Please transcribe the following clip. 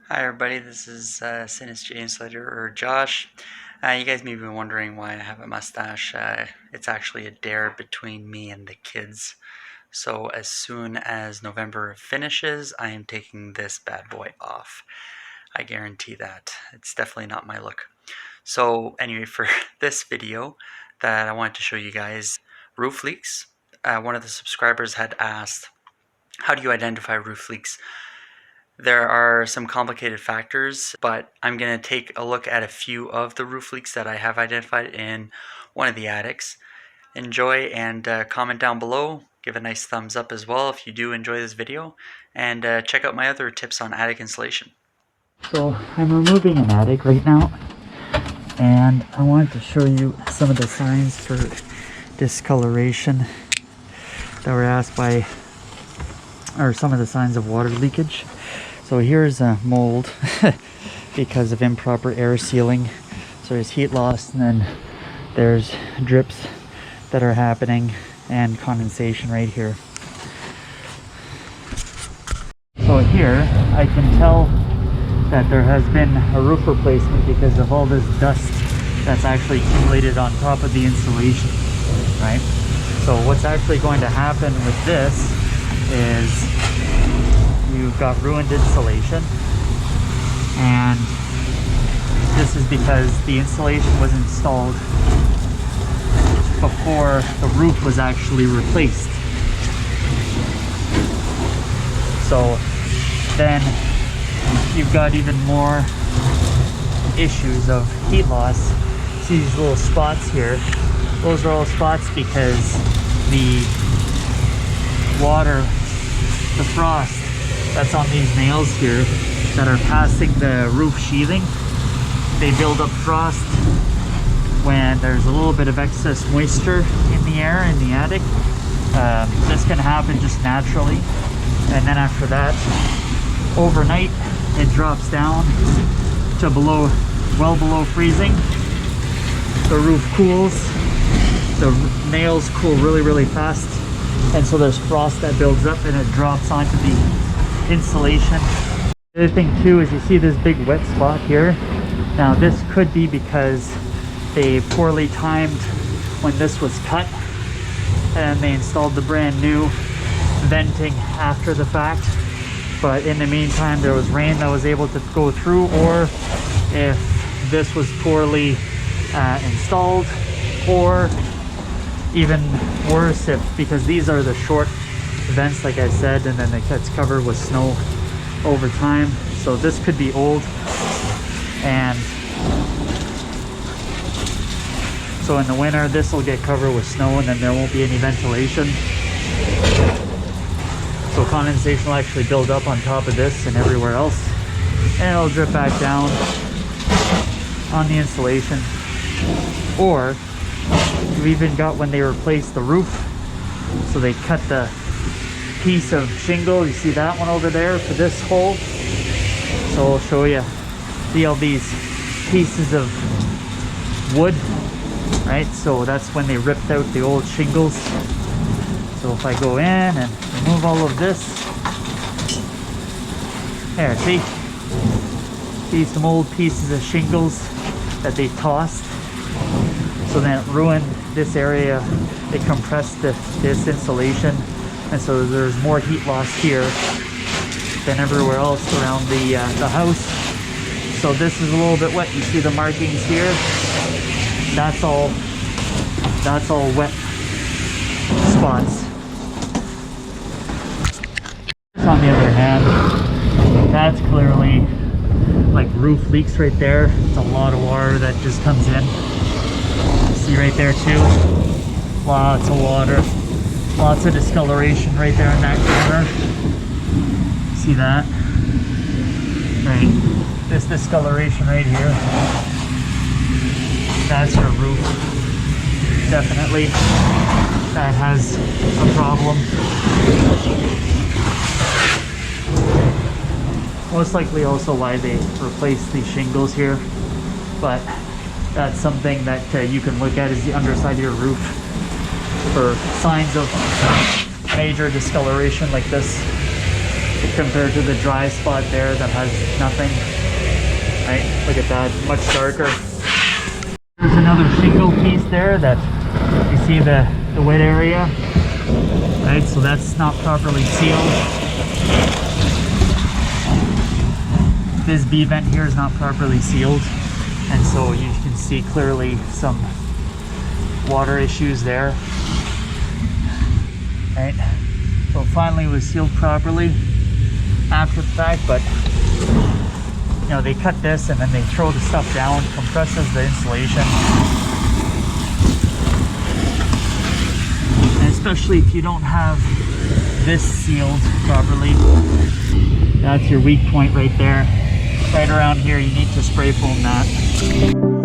Hi everybody, this is Sinnisj Insulator, or Josh. You guys may be wondering why I have a mustache. It's actually a dare between me and the kids. So as soon as November finishes, I am taking this bad boy off. I guarantee that. It's definitely not my look. So anyway, for this video that I wanted to show you guys, roof leaks. One of the subscribers had asked, how do you identify roof leaks? There are some complicated factors, but I'm going to take a look at a few of the roof leaks that I have identified in one of the attics. Enjoy and comment down below. Give a nice thumbs up as well if you do enjoy this video. And check out my other tips on attic insulation. So I'm removing an attic right now, and I wanted to show you some of the signs for discoloration that were asked by, or some of the signs of water leakage. So here's a mold because of improper air sealing. So there's heat loss, and then there's drips that are happening and condensation right here. So here I can tell that there has been a roof replacement because of all this dust that's actually accumulated on top of the insulation, right? So what's actually going to happen with this is you've got ruined insulation, and this is because the insulation was installed before the roof was actually replaced. So then you've got even more issues of heat loss. See these little spots here? Those are all spots because the water, the frost that's on these nails here that are passing the roof sheathing, they build up frost when there's a little bit of excess moisture in the air in the attic. This can happen just naturally, and then after that, overnight it drops down to well below freezing. The roof cools, the nails cool really fast, and so there's frost that builds up and it drops onto the insulation. The other thing too is you see this big wet spot here. Now this could be because they poorly timed when this was cut, and they installed the brand new venting after the fact, but in the meantime there was rain that was able to go through, or if this was poorly installed, or even worse, because these are the short vents like I said, and then it gets covered with snow over time. So this could be old, and so in the winter this will get covered with snow and then there won't be any ventilation. So condensation will actually build up on top of this and everywhere else, and it'll drip back down on the insulation. Or you even got when they replaced the roof, so they cut the piece of shingle, you see that one over there for this hole. So I'll show you. See all these pieces of wood, right? So that's when they ripped out the old shingles. So if I go in and remove all of this, there, see some old pieces of shingles that they tossed. So then it ruined this area. It compressed this insulation, and so there's more heat loss here than everywhere else around the house. So this is a little bit wet. You see the markings here? That's all wet spots. On the other hand, that's clearly like roof leaks right there. It's a lot of water that just comes in. See right there too? Lots of water. Lots of discoloration right there in that corner. See that? Right. This discoloration right here. That's your roof. Definitely. That has a problem. Most likely also why they replaced these shingles here. But that's something that you can look at is the underside of your roof for signs of major discoloration like this. compared to the dry spot there that has nothing. Right, look at that, much darker. There's another shingle piece there that you see the wet area, right? So that's not properly sealed. This B vent here is not properly sealed, and so you can see clearly some water issues there, right? So finally it was sealed properly after the fact, but you know, they cut this and then they throw the stuff down, compresses the insulation. And especially if you don't have this sealed properly, that's your weak point right there. Right around here, you need to spray foam that.